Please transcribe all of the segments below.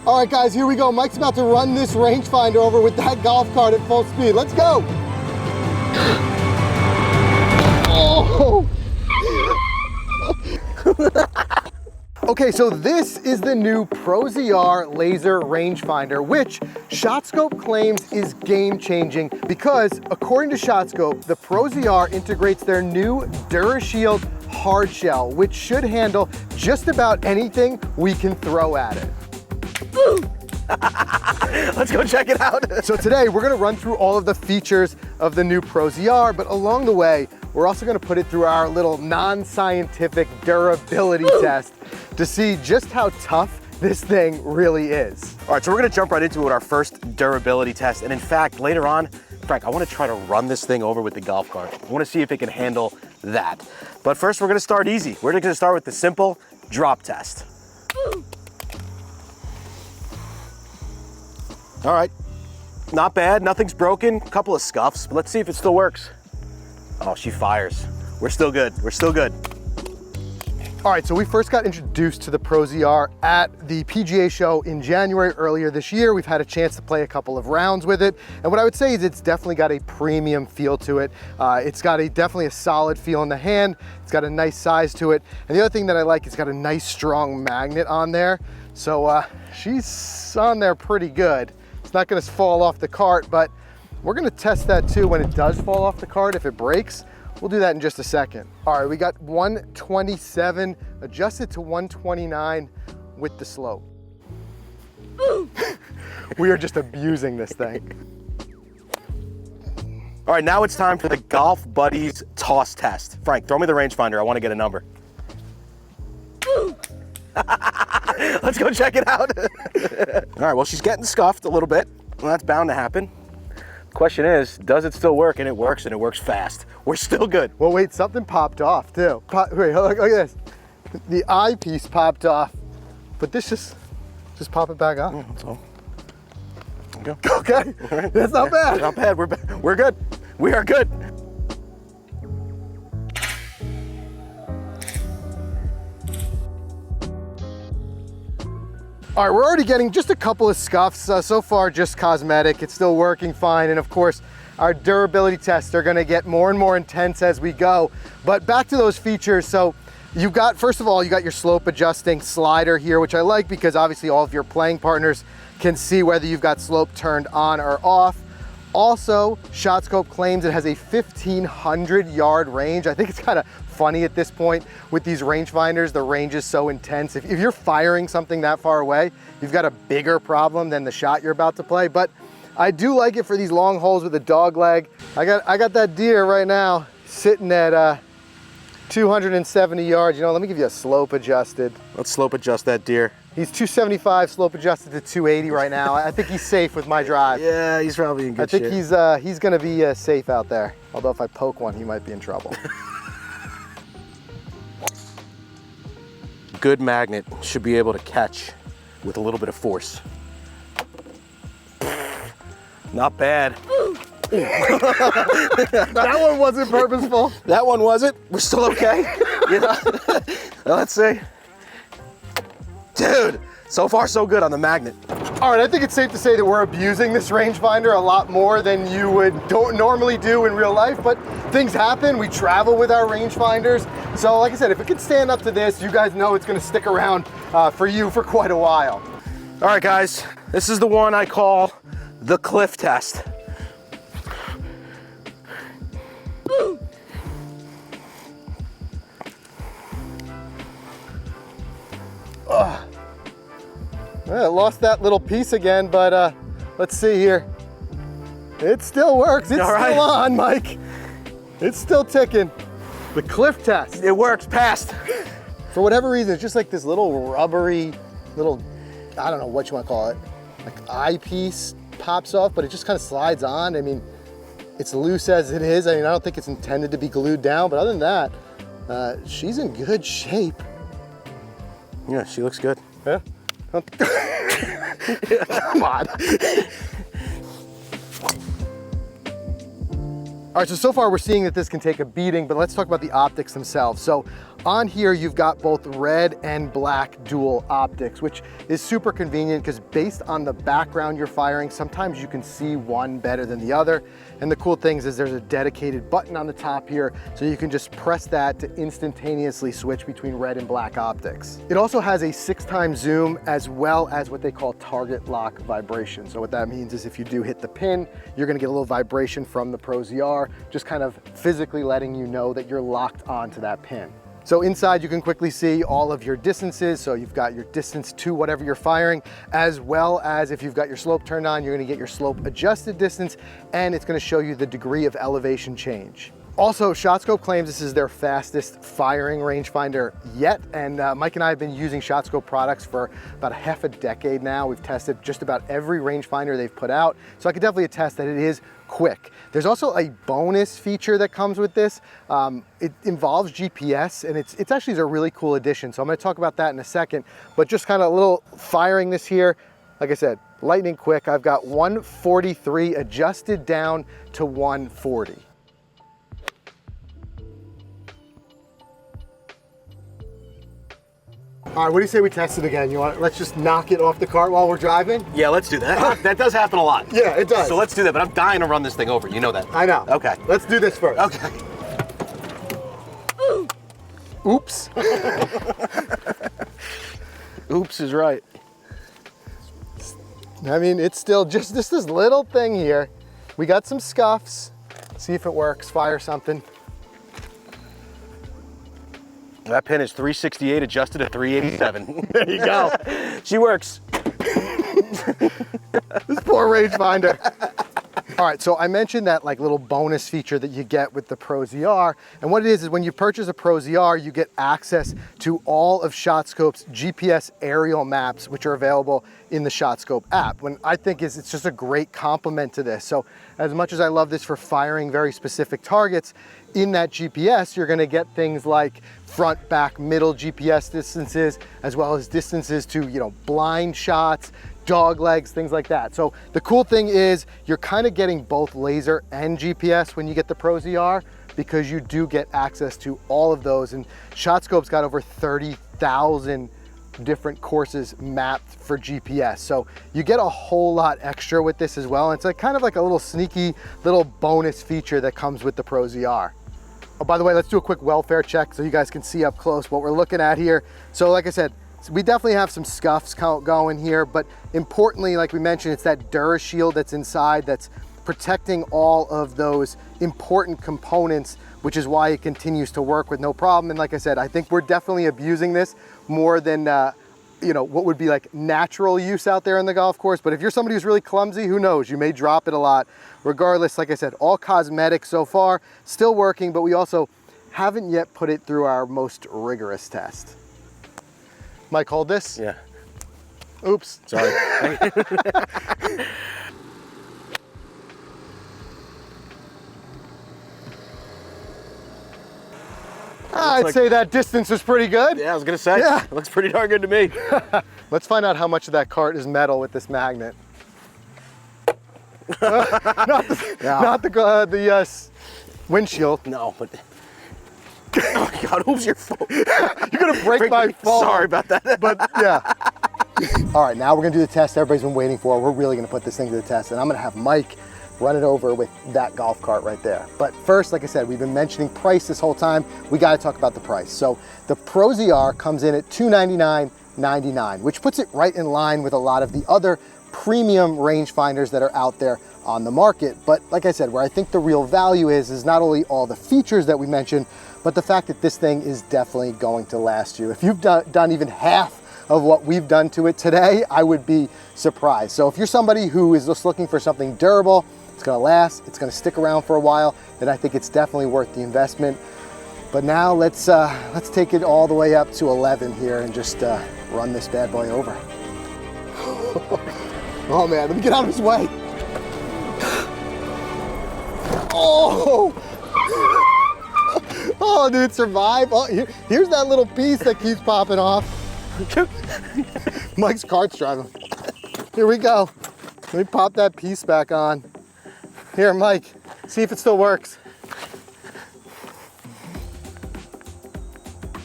All right, guys, here we go. Mike's about to run this rangefinder over with that golf cart at full speed. Let's go. Oh. Okay, so this is the new Pro ZR laser rangefinder, which ShotScope claims is game-changing because, according to ShotScope, the Pro ZR integrates their new DuraShield hard shell, which should handle just about anything we can throw at it. Let's go check it out. So today we're gonna run through all of the features of the new Pro ZR, but along the way, we're also gonna put it through our little non-scientific durability test to see just how tough this thing really is. All right, so we're gonna jump right into it with our first durability test. And in fact, later on, Frank, I wanna try to run this thing over with the golf cart. I wanna see if it can handle that. But first, we're gonna start easy. We're gonna start with the simple drop test. All right, not bad, nothing's broken, a couple of scuffs, but let's see if it still works. Oh, she fires. We're still good, we're still good. All right, so we first got introduced to the Pro ZR at the PGA show in January earlier this year. We've had a chance to play a couple of rounds with it. And what I would say is it's definitely got a premium feel to it. It's got definitely a solid feel in the hand. It's got a nice size to it. And the other thing that I like, it's got a nice strong magnet on there. So she's on there pretty good. It's not gonna fall off the cart, but we're gonna test that too when it does fall off the cart. If it breaks, we'll do that in just a second. All right, we got 127 adjusted to 129 with the slope. We are just abusing this thing. All right, now it's time for the Golf Buddies toss test. Frank, throw me the rangefinder. I want to get a number. Let's go check it out. All right, well, she's getting scuffed a little bit. Well, that's bound to happen. Question is, does it still work? And it works fast. We're still good. Well, wait, something popped off too. Wait, look at this. The eyepiece popped off, but this just pop it back on. That's all. There you go. Okay, right. That's not bad. Not bad, we're good. We are good. All right, we're already getting just a couple of scuffs. So far, just cosmetic. It's still working fine. And of course, our durability tests are gonna get more and more intense as we go. But back to those features. So you got, first of all, you got your slope adjusting slider here, which I like because obviously all of your playing partners can see whether you've got slope turned on or off. Also, ShotScope claims it has a 1,500 yard range. I think it's kind of funny at this point with these rangefinders, the range is so intense. If you're firing something that far away, you've got a bigger problem than the shot you're about to play. But I do like it for these long holes with a dog leg. I got that deer right now sitting at 270 yards. You know, let me give you a slope adjusted. Let's slope adjust that deer. He's 275, slope adjusted to 280 right now. I think he's safe with my drive. Yeah, he's probably in good shape. I think he's gonna be safe out there. Although if I poke one, he might be in trouble. Good magnet should be able to catch with a little bit of force. Not bad. That one wasn't purposeful. That one wasn't. We're still okay. You know? Let's see. Dude, so far so good on the magnet. All right, I think it's safe to say that we're abusing this rangefinder a lot more than you don't normally do in real life, but things happen. We travel with our rangefinders. So like I said, if it can stand up to this, you guys know it's gonna stick around for you for quite a while. All right, guys, this is the one I call the cliff test. Well, I lost that little piece again, but let's see here. It still works. It's still on, Mike. It's still ticking. The cliff test. It works, passed. For whatever reason, it's just like this little rubbery, little, I don't know what you want to call it, like eyepiece pops off, but it just kind of slides on. I mean, it's loose as it is. I mean, I don't think it's intended to be glued down, but other than that, she's in good shape. Yeah, she looks good. Yeah. Come on. All right, so far we're seeing that this can take a beating, but let's talk about the optics themselves. So On here, you've got both red and black dual optics, which is super convenient because based on the background you're firing, sometimes you can see one better than the other. And the cool thing is there's a dedicated button on the top here, so you can just press that to instantaneously switch between red and black optics. It also has a 6x zoom as well as what they call target lock vibration. So what that means is if you do hit the pin, you're gonna get a little vibration from the Pro ZR, just kind of physically letting you know that you're locked onto that pin. So inside you can quickly see all of your distances. So you've got your distance to whatever you're firing, as well as if you've got your slope turned on, you're gonna get your slope adjusted distance, and it's gonna show you the degree of elevation change. Also, ShotScope claims this is their fastest firing rangefinder yet, and Mike and I have been using ShotScope products for about half a decade now. We've tested just about every rangefinder they've put out, so I can definitely attest that it is quick. There's also a bonus feature that comes with this. It involves GPS, and it's actually a really cool addition, so I'm gonna talk about that in a second, but just kind of a little firing this here. Like I said, lightning quick. I've got 143 adjusted down to 140. All right, what do you say we test it again? Let's just knock it off the cart while we're driving? Yeah, let's do that. That does happen a lot. Yeah, it does. So let's do that, but I'm dying to run this thing over. You know that. I know. Okay. Let's do this first. Okay. Oops. Oops is right. I mean, it's still just this little thing here. We got some scuffs. See if it works, fire something. That pin is 368 adjusted to 387. There you go. She works. This poor rangefinder. All right, so I mentioned that like little bonus feature that you get with the Pro ZR, and what it is when you purchase a Pro ZR, you get access to all of ShotScope's GPS aerial maps, which are available in the ShotScope app. When I think it's just a great complement to this. So as much as I love this for firing very specific targets, in that GPS, you're gonna get things like front, back, middle GPS distances, as well as distances to, blind shots, dog legs, things like that. So the cool thing is you're kind of getting both laser and GPS when you get the Pro ZR, because you do get access to all of those. And ShotScope's got over 30,000 different courses mapped for GPS. So you get a whole lot extra with this as well. And it's like kind of like a little sneaky little bonus feature that comes with the Pro ZR. Oh, by the way, let's do a quick welfare check so you guys can see up close what we're looking at here. So like I said, we definitely have some scuffs going here, but importantly, like we mentioned, it's that DuraShield that's inside that's protecting all of those important components, which is why it continues to work with no problem. And like I said, I think we're definitely abusing this more than what would be like natural use out there in the golf course. But if you're somebody who's really clumsy, who knows, you may drop it a lot. Regardless, like I said, all cosmetic so far, still working, but we also haven't yet put it through our most rigorous test. Mike, hold this. Yeah. Oops. Sorry. I'd say that distance is pretty good. Yeah, I was gonna say. Yeah. It looks pretty darn good to me. Let's find out how much of that cart is metal with this magnet. Not the windshield. No, but. Oh my God, who's your phone? You're gonna break my phone. Sorry about that. But yeah. All right, now we're gonna do the test everybody's been waiting for. We're really gonna put this thing to the test, and I'm gonna have Mike run it over with that golf cart right there. But first, like I said, we've been mentioning price this whole time. We gotta talk about the price. So the Pro ZR comes in at $299.99, which puts it right in line with a lot of the other premium rangefinders that are out there on the market. But like I said, where I think the real value is not only all the features that we mentioned, but the fact that this thing is definitely going to last you. If you've done even half of what we've done to it today, I would be surprised. So if you're somebody who is just looking for something durable, it's gonna last, it's gonna stick around for a while, then I think it's definitely worth the investment. But now let's take it all the way up to 11 here and just run this bad boy over. Oh man, let me get out of his way. Oh! Oh, dude, survive. Oh, here's that little piece that keeps popping off. Mike's cart's driving. Here we go. Let me pop that piece back on. Here, Mike, see if it still works.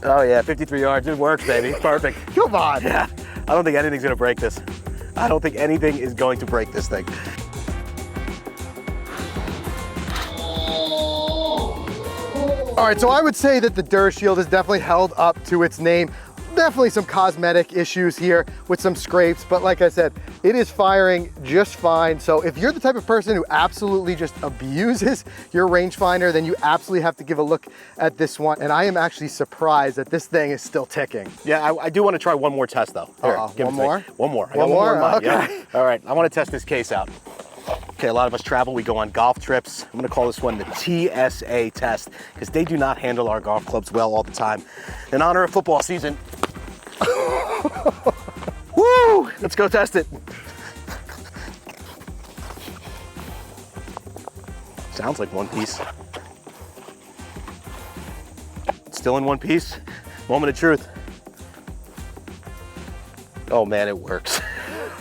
Oh yeah, 53 yards, it works, baby, perfect. Come on. Yeah, I don't think anything's gonna break this. I don't think anything is going to break this thing. All right, so I would say that the DuraShield has definitely held up to its name. Definitely some cosmetic issues here with some scrapes, but like I said, it is firing just fine. So if you're the type of person who absolutely just abuses your rangefinder, then you absolutely have to give a look at this one. And I am actually surprised that this thing is still ticking. Yeah, I do want to try one more test though. Here, give it to me. More? One more. I got One more? in mind, Okay. yeah. All right, I want to test this case out. Okay, a lot of us travel, we go on golf trips. I'm gonna call this one the TSA test, because they do not handle our golf clubs well all the time. In honor of football season, woo, let's go test it. Sounds like one piece. Still in one piece. Moment of truth. Oh man, it works.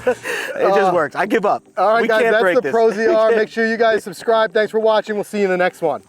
It just works. I give up. All right, we guys, can't that's break the this. Pro ZR. Make sure you guys subscribe. Thanks for watching. We'll see you in the next one.